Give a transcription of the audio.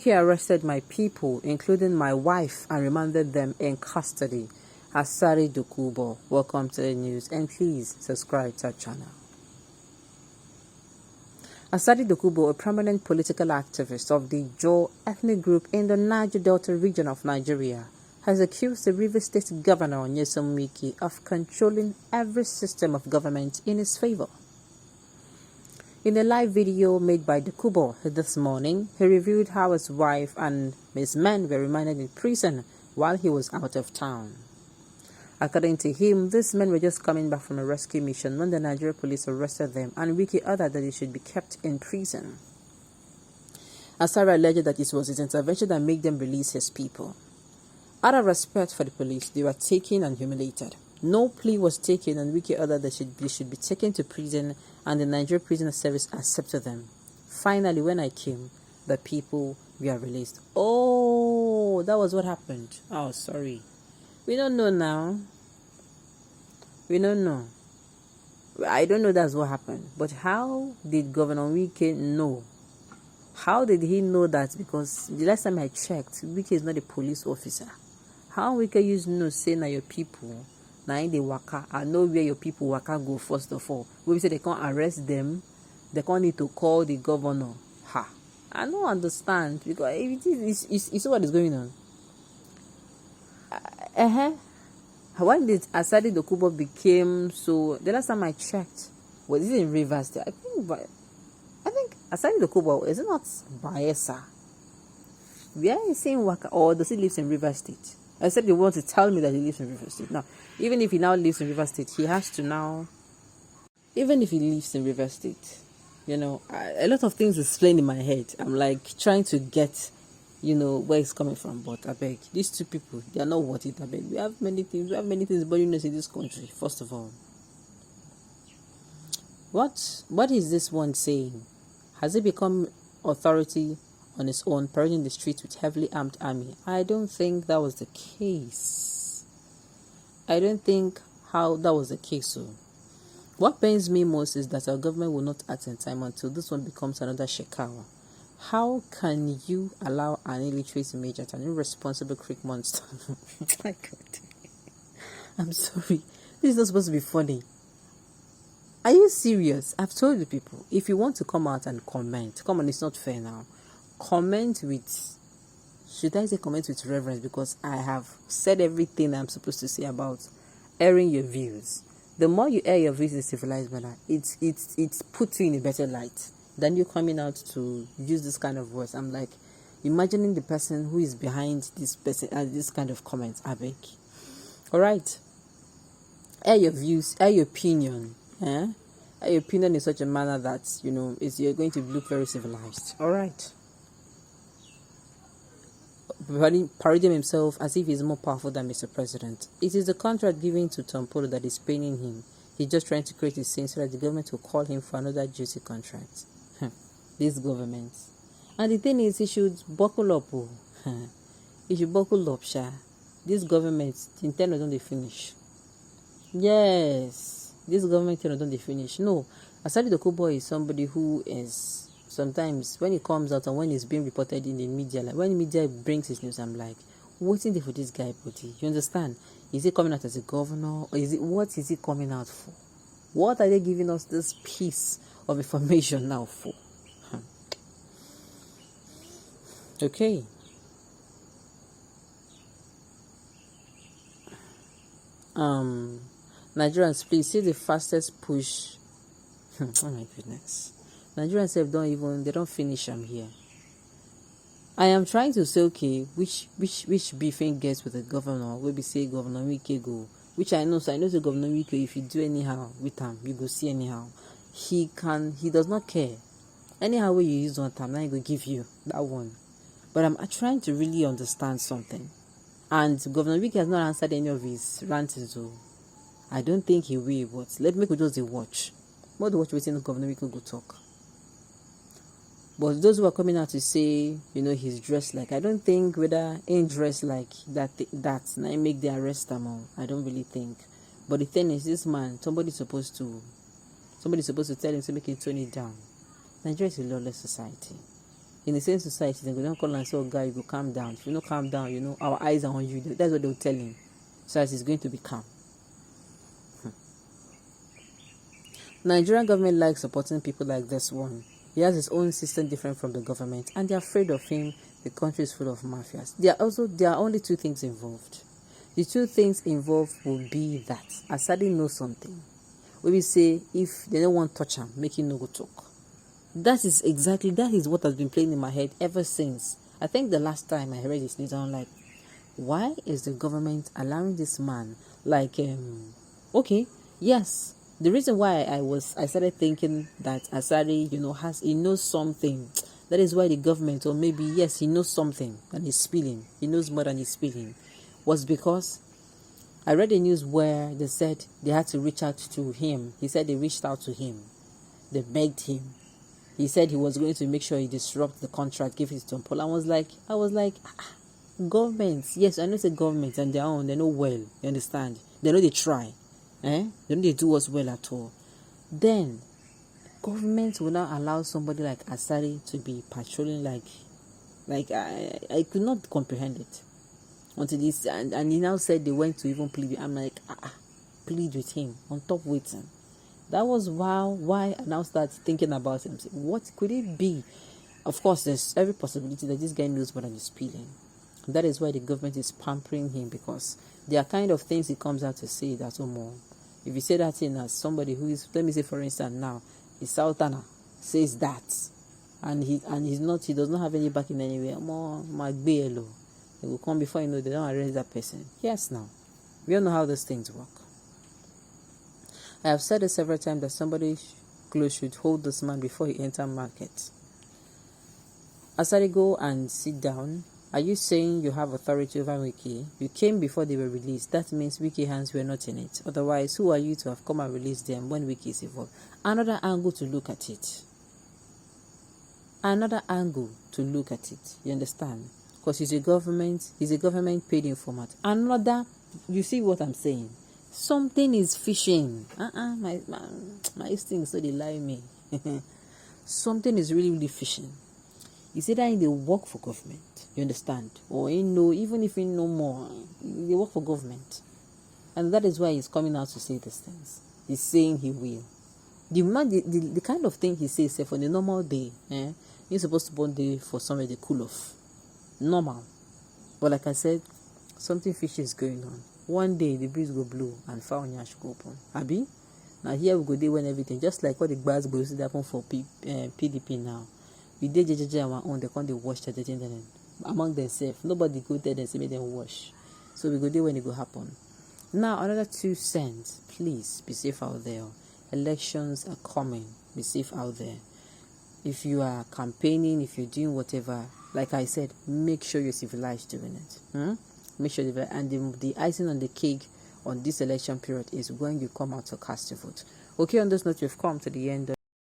Wike arrested my people, including my wife, and remanded them in custody. Asari Dokubo, welcome to the news, and please subscribe to our channel. Asari Dokubo, a prominent political activist of the Jaw ethnic group in the Niger Delta region of Nigeria, has accused the Rivers State Governor Nyesom Wike of controlling every system of government in his favor. In a live video made by Dokubo this morning, he revealed how his wife and his men were remanded in prison while he was out of town. According to him, these men were just coming back from a rescue mission when the Nigerian police arrested them, and Wike ordered that they should be kept in prison. Asari alleged that it was his intervention that made them release his people. Out of respect for the police, they were taken and humiliated. No plea was taken, and Wike ordered that they should be taken to prison, and the Nigerian Prison Service accepted them. Finally, when I came, the people were released. Oh, that was what happened. Oh, sorry. We don't know now. We don't know. I don't know that's what happened. But how did Governor Wike know? How did he know that? Because the last time I checked, Wike is not a police officer. How Wike used to know say na your people, na in the waka, I know where your people waka go first of all. We say they can't arrest them, they can't need to call the governor. Ha! I don't understand, because if it is, you see what is going on. When did Asari Dokubo became so? The last time I checked, was it in Rivers State? I think Asari Dokubo is it not Bayelsa? Where is saying Waka, or does he live in Rivers State? I said they want to tell me that he lives in Rivers State. Now, even if he now lives in Rivers State, he has to now. Even if he lives in Rivers State, a lot of things is playing in my head. I'm like trying to get, where it's coming from. But I beg, these two people, they are not worth it. I beg. We have many things bothering us in this country. First of all, what is this one saying? Has he become authority on his own, parading the streets with heavily armed army? I don't think that was the case. I don't think how that was the case. So, what pains me most is that our government will not act in time until this one becomes another shekawa. How can you allow an illiterate major, an irresponsible creek monster? My God. I'm sorry. This is not supposed to be funny. Are you serious? I've told you people, if you want to come out and comment, come on, it's not fair now. Comment with, should I say comment with reverence? Because I have said everything I'm supposed to say about airing your views. The more you air your views in a civilized manner, it puts you in a better light than you coming out to use this kind of words. I'm like imagining the person who is behind this person and this kind of comments. I beg. Alright. Air your views, air your opinion. Air your opinion in such a manner that you're going to look very civilized. Alright. Parading himself as if he's more powerful than Mr. President. It is the contract given to Tom Polo that is paining him. He's just trying to create a scene so that the government will call him for another juicy contract. This government. And the thing is, he should buckle up. He should buckle up, sha. This government, in 10 don't they finish? Yes. This government, don't they finish? No. Asari Dokubo is somebody who is, sometimes when it comes out and when it's being reported in the media, like when media brings his news, I'm like, what's in there for this guy, buddy? You understand? Is he coming out as a governor, or what is he coming out for? What are they giving us this piece of information now for? Okay. Nigerians, please see the fastest push. Oh my goodness. Nigerians they don't finish them here. I am trying to say, okay, which beefing gets with the governor, where we say Governor Wike go, which I know the Governor Wike, if you do anyhow with him, you go see anyhow. He does not care. Anyhow way you use one time, now he will give you that one. But I'm trying to really understand something. And Governor Wike has not answered any of his rants, so I don't think he will, but let me just watch. What watch waiting the Governor Wike go talk. But those who are coming out to say, he's dressed like, I don't think whether ain't dressed like that now make the arrest him all. I don't really think. But the thing is, this man, somebody's supposed to tell him to make him tone it down. Nigeria is a lawless society. in the same society, they go don't call and say, oh, guy, you go calm down. If you don't calm down, our eyes are on you. That's what they'll tell him. So as he's going to be calm. Nigerian government likes supporting people like this one. He has his own system different from the government, and they're afraid of him. The country is full of mafias. There are only two things involved. The two things involved will be that Asari knows something. We say if they don't want to touch him, make him no go talk. That is what has been playing in my head ever since. I think the last time I read this news, I'm like, why is the government allowing this man? Okay, yes. The reason why I started thinking that Asari, he knows something. That is why the government, or maybe yes, he knows something and he's spilling. He knows more than he's spilling. Was because I read the news where they said they had to reach out to him. He said they reached out to him. They begged him. He said he was going to make sure he disrupt the contract, give it to Paul. I was like, governments. Yes, I know it's a government and their own. They know well. You understand? They know they try. They know they do us well at all. Then, government will not allow somebody like Asari to be patrolling I could not comprehend it. Until this, and he now said they went to even plead. I'm like, plead with him on top waiting. That was why I now start thinking about him. What could it be? Of course, there's every possibility that this guy knows more than he's spilling. That is why the government is pampering him, because there are kind of things he comes out to say that more. If you say that thing as somebody who is, let me say for instance now, a Sultana says that, and he does not have any backing anywhere. More my BLO. They will come before they don't arrest that person. Yes, now. We all know how those things work. I have said it several times that somebody close should hold this man before he enter market. Asari, go and sit down. Are you saying you have authority over Wike? You came before they were released. That means Wike hands were not in it. Otherwise, who are you to have come and released them when Wike is involved? Another angle to look at it. You understand? Because he's a government paid informant. Another, you see what I'm saying? Something is fishing. My instincts, so they lie me. Something is really, really fishing. It's either in the work for government, you understand? Or even if you know more, they work for government. And that is why he's coming out to say these things. He's saying he will. The kind of thing he says, say, for the normal day, you're supposed to burn day for somebody to cool off. Normal. But like I said, something fishy is going on. One day the breeze will blow and fire on your go open. Abi? Now here we go there when everything, just like what the bars go see happen for PDP now. We did JJJ on our own, they can't wash the among themselves. Nobody go there and say make them wash. So we go there when it will happen. Now another 2 cents. Please be safe out there. Elections are coming. Be safe out there. If you are campaigning, if you're doing whatever, like I said, make sure you're civilized doing it. Make sure and the icing on the cake on this election period is when you come out to cast your vote. Okay, on this note, we've come to the end of